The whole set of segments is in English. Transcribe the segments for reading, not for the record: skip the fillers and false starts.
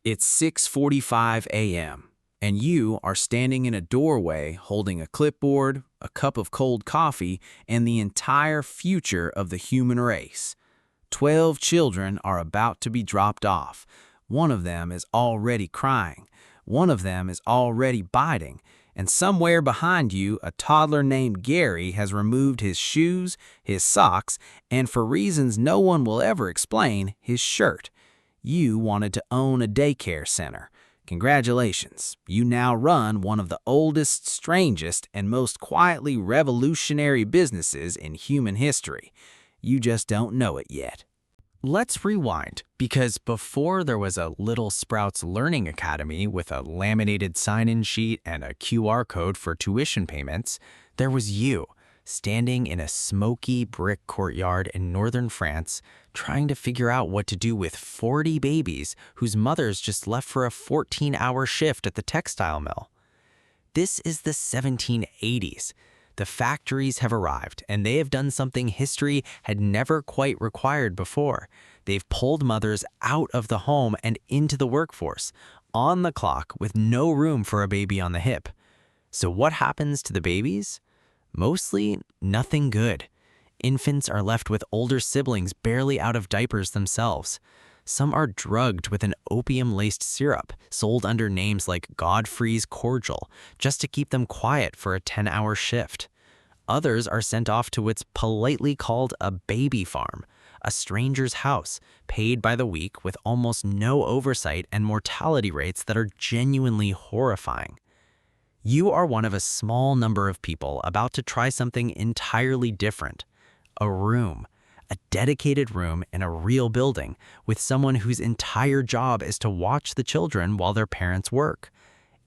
It's 6:45 a.m., and you are standing in a doorway holding a clipboard, a cup of cold coffee, and the entire future of the human race. 12 children are about to be dropped off. One of them is already crying. One of them is already biting. And somewhere behind you, a toddler named Gary has removed his shoes, his socks, and for reasons no one will ever explain, his shirt. You wanted to own a daycare center. Congratulations, you now run one of the oldest, strangest, and most quietly revolutionary businesses in human history. You just don't know it yet. Let's rewind, because before there was a Little Sprouts Learning Academy with a laminated sign-in sheet and a QR code for tuition payments, there was you, standing in a smoky brick courtyard in northern France, trying to figure out what to do with 40 babies whose mothers just left for a 14-hour shift at the textile mill. This is the 1780s. The factories have arrived, and they have done something history had never quite required before. They've pulled mothers out of the home and into the workforce, on the clock with no room for a baby on the hip. So what happens to the babies? Mostly nothing good. Infants are left with older siblings barely out of diapers themselves. Some are drugged with an opium-laced syrup sold under names like Godfrey's Cordial, just to keep them quiet for a 10-hour shift. Others are sent off to what's politely called a baby farm, a stranger's house, paid by the week with almost no oversight and mortality rates that are genuinely horrifying. You are one of a small number of people about to try something entirely different. A room. A dedicated room in a real building with someone whose entire job is to watch the children while their parents work.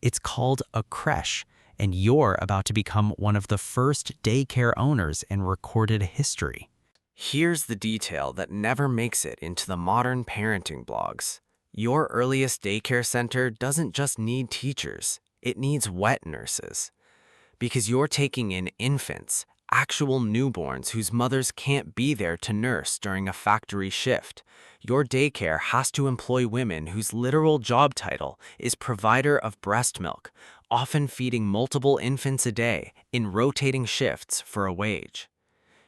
It's called a crèche, and you're about to become one of the first daycare owners in recorded history. Here's the detail that never makes it into the modern parenting blogs. Your earliest daycare center doesn't just need teachers, it needs wet nurses. Because you're taking in infants, actual newborns whose mothers can't be there to nurse during a factory shift. Your daycare has to employ women whose literal job title is provider of breast milk, often feeding multiple infants a day in rotating shifts for a wage.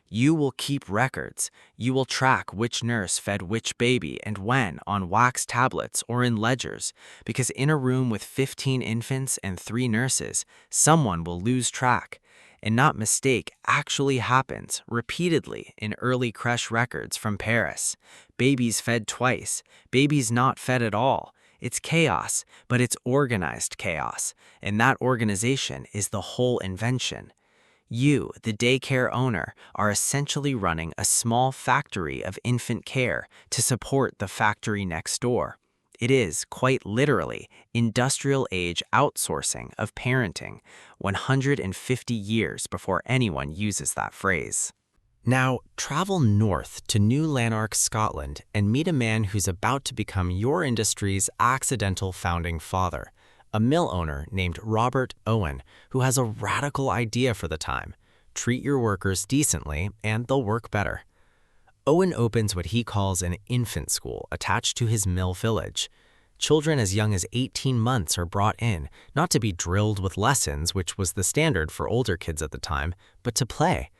You will keep records. You will track which nurse fed which baby and when on wax tablets or in ledgers, because in a room with 15 infants and 3 nurses, someone will lose track. And that mistake actually happens repeatedly in early crèche records from Paris. Babies fed twice, babies not fed at all. It's chaos, but it's organized chaos, and that organization is the whole invention. You, the daycare owner, are essentially running a small factory of infant care to support the factory next door. It is, quite literally, industrial age outsourcing of parenting, 150 years before anyone uses that phrase. Now, travel north to New Lanark, Scotland, and meet a man who's about to become your industry's accidental founding father, a mill owner named Robert Owen, who has a radical idea for the time. Treat your workers decently, and they'll work better. Owen opens what he calls an infant school attached to his mill village. Children as young as 18 months are brought in, not to be drilled with lessons, which was the standard for older kids at the time, but to play.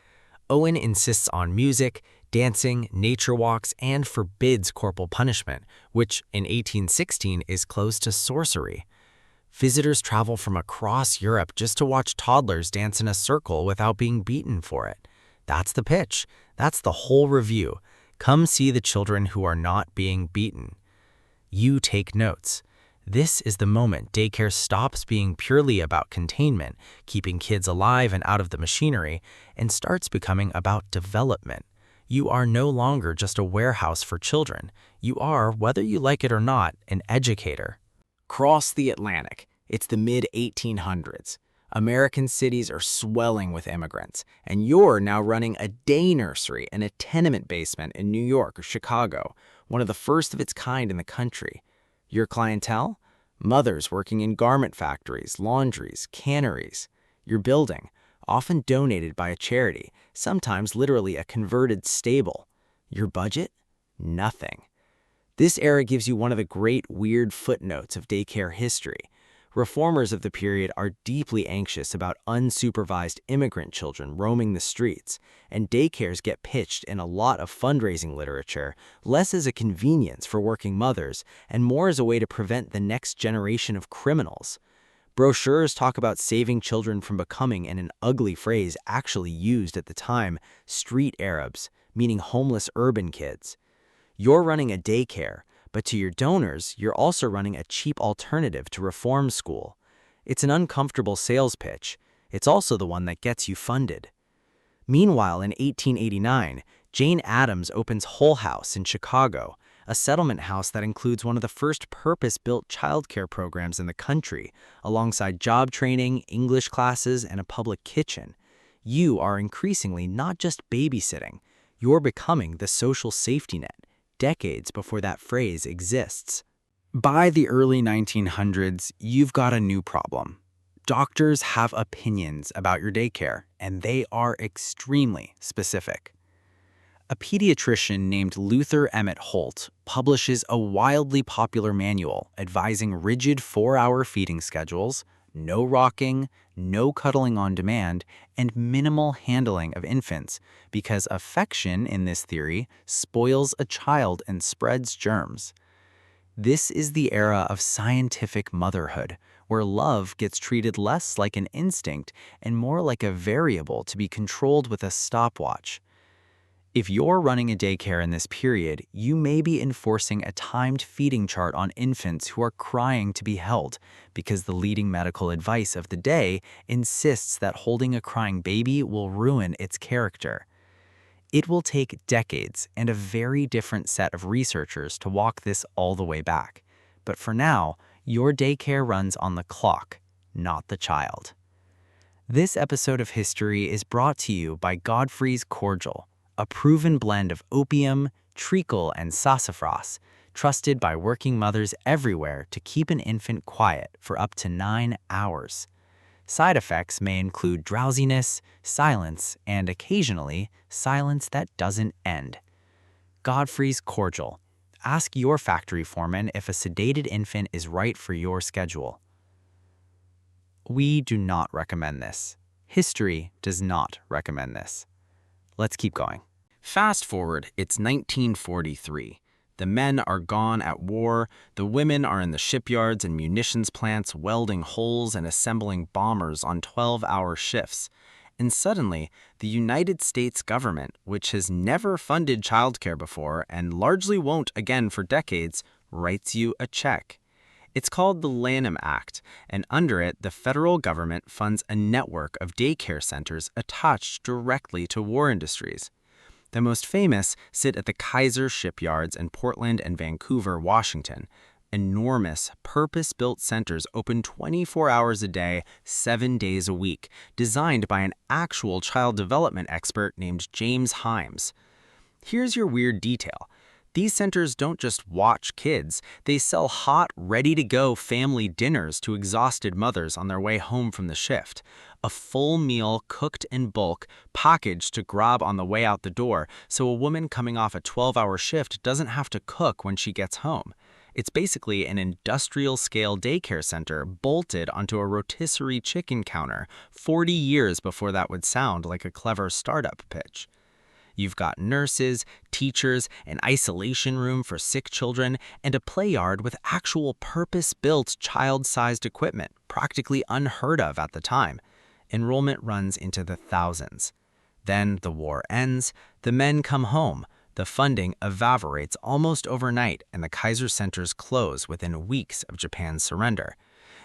Owen insists on music, dancing, nature walks, and forbids corporal punishment, which in 1816 is close to sorcery. Visitors travel from across Europe just to watch toddlers dance in a circle without being beaten for it. That's the pitch. That's the whole review. Come see the children who are not being beaten. You take notes. This is the moment daycare stops being purely about containment, keeping kids alive and out of the machinery, and starts becoming about development. You are no longer just a warehouse for children. You are, whether you like it or not, an educator. Cross the Atlantic. It's the mid-1800s. American cities are swelling with immigrants, and you're now running a day nursery in a tenement basement in New York or Chicago, one of the first of its kind in the country. Your clientele? Mothers working in garment factories, laundries, canneries. Your building? Often donated by a charity, sometimes literally a converted stable. Your budget? Nothing. This era gives you one of the great weird footnotes of daycare history. Reformers of the period are deeply anxious about unsupervised immigrant children roaming the streets, and daycares get pitched in a lot of fundraising literature, less as a convenience for working mothers and more as a way to prevent the next generation of criminals. Brochures talk about saving children from becoming, in an ugly phrase actually used at the time, street Arabs, meaning homeless urban kids. You're running a daycare, but to your donors, you're also running a cheap alternative to reform school. It's an uncomfortable sales pitch. It's also the one that gets you funded. Meanwhile, in 1889, Jane Addams opens Hull House in Chicago, a settlement house that includes one of the first purpose-built childcare programs in the country, alongside job training, English classes, and a public kitchen. You are increasingly not just babysitting, you're becoming the social safety net, decades before that phrase exists. By the early 1900s, you've got a new problem. Doctors have opinions about your daycare, and they are extremely specific. A pediatrician named Luther Emmett Holt publishes a wildly popular manual advising rigid 4-hour feeding schedules, no rocking, no cuddling on demand, and minimal handling of infants, because affection, in this theory, spoils a child and spreads germs. This is the era of scientific motherhood, where love gets treated less like an instinct and more like a variable to be controlled with a stopwatch. If you're running a daycare in this period, you may be enforcing a timed feeding chart on infants who are crying to be held, because the leading medical advice of the day insists that holding a crying baby will ruin its character. It will take decades and a very different set of researchers to walk this all the way back. But for now, your daycare runs on the clock, not the child. This episode of History is brought to you by Godfrey's Cordial, a proven blend of opium, treacle, and sassafras, trusted by working mothers everywhere to keep an infant quiet for up to 9 hours. Side effects may include drowsiness, silence, and occasionally, silence that doesn't end. Godfrey's Cordial. Ask your factory foreman if a sedated infant is right for your schedule. We do not recommend this. History does not recommend this. Let's keep going. Fast forward, it's 1943. The men are gone at war, the women are in the shipyards and munitions plants welding holes and assembling bombers on 12-hour shifts. And suddenly, the United States government, which has never funded childcare before and largely won't again for decades, writes you a check. It's called the Lanham Act, and under it, the federal government funds a network of daycare centers attached directly to war industries. The most famous sit at the Kaiser shipyards in Portland and Vancouver, Washington. Enormous, purpose-built centers open 24 hours a day, 7 days a week, designed by an actual child development expert named James Himes. Here's your weird detail. These centers don't just watch kids, they sell hot, ready-to-go family dinners to exhausted mothers on their way home from the shift. A full meal cooked in bulk, packaged to grab on the way out the door, so a woman coming off a 12-hour shift doesn't have to cook when she gets home. It's basically an industrial-scale daycare center bolted onto a rotisserie chicken counter 40 years before that would sound like a clever startup pitch. You've got nurses, teachers, an isolation room for sick children, and a play yard with actual purpose-built child-sized equipment, practically unheard of at the time. Enrollment runs into the thousands. Then the war ends, the men come home, the funding evaporates almost overnight, and the Kaiser centers close within weeks of Japan's surrender.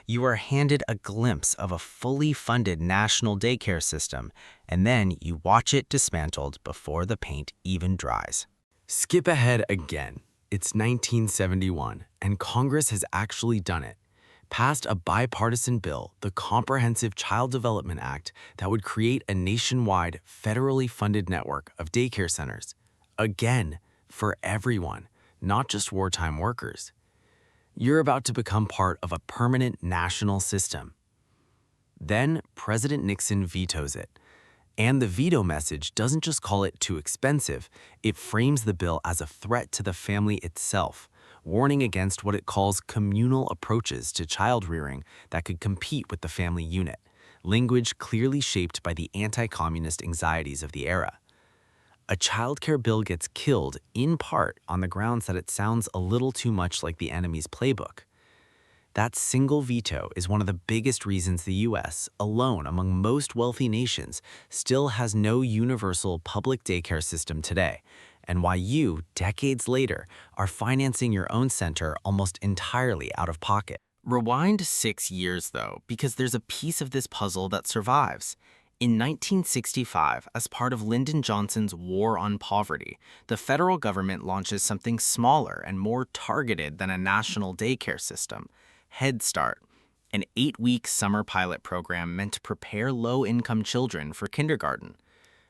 You are handed a glimpse of a fully funded national daycare system, and then you watch it dismantled before the paint even dries. Skip ahead again. It's 1971, and Congress has actually done it. Passed a bipartisan bill, the Comprehensive Child Development Act, that would create a nationwide, federally funded network of daycare centers. Again, for everyone, not just wartime workers. You're about to become part of a permanent national system. Then President Nixon vetoes it. And the veto message doesn't just call it too expensive, it frames the bill as a threat to the family itself, warning against what it calls communal approaches to child rearing that could compete with the family unit, language clearly shaped by the anti-communist anxieties of the era. A childcare bill gets killed in part on the grounds that it sounds a little too much like the enemy's playbook. That single veto is one of the biggest reasons the US, alone among most wealthy nations, still has no universal public daycare system today, and why you, decades later, are financing your own center almost entirely out of pocket. Rewind 6 years, though, because there's a piece of this puzzle that survives. In 1965, as part of Lyndon Johnson's War on Poverty, the federal government launches something smaller and more targeted than a national daycare system: Head Start, an 8-week summer pilot program meant to prepare low-income children for kindergarten.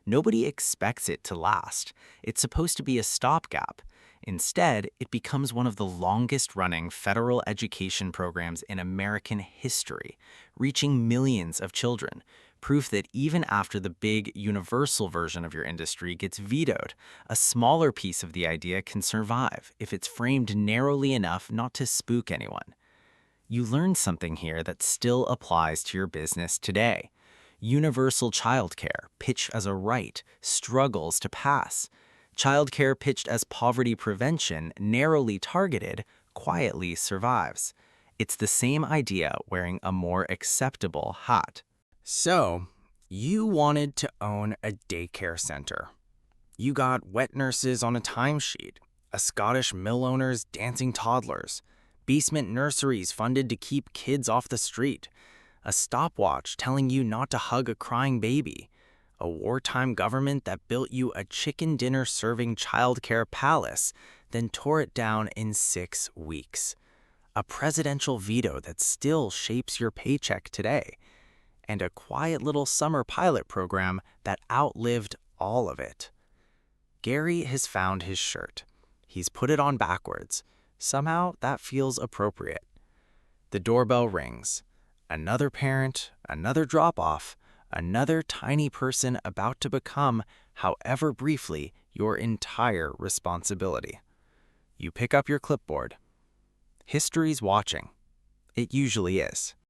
Nobody expects it to last. It's supposed to be a stopgap. Instead, it becomes one of the longest-running federal education programs in American history, reaching millions of children, proof that even after the big universal version of your industry gets vetoed, a smaller piece of the idea can survive if it's framed narrowly enough not to spook anyone. You learn something here that still applies to your business today. Universal childcare, pitched as a right, struggles to pass. Childcare pitched as poverty prevention, narrowly targeted, quietly survives. It's the same idea wearing a more acceptable hat. So, you wanted to own a daycare center. You got wet nurses on a timesheet, a Scottish mill owner's dancing toddlers, basement nurseries funded to keep kids off the street, a stopwatch telling you not to hug a crying baby, a wartime government that built you a chicken dinner serving childcare palace, then tore it down in 6 weeks, a presidential veto that still shapes your paycheck today, and a quiet little summer pilot program that outlived all of it. Gary has found his shirt. He's put it on backwards. Somehow that feels appropriate. The doorbell rings. Another parent, another drop-off, another tiny person about to become, however briefly, your entire responsibility. You pick up your clipboard. History's watching. It usually is.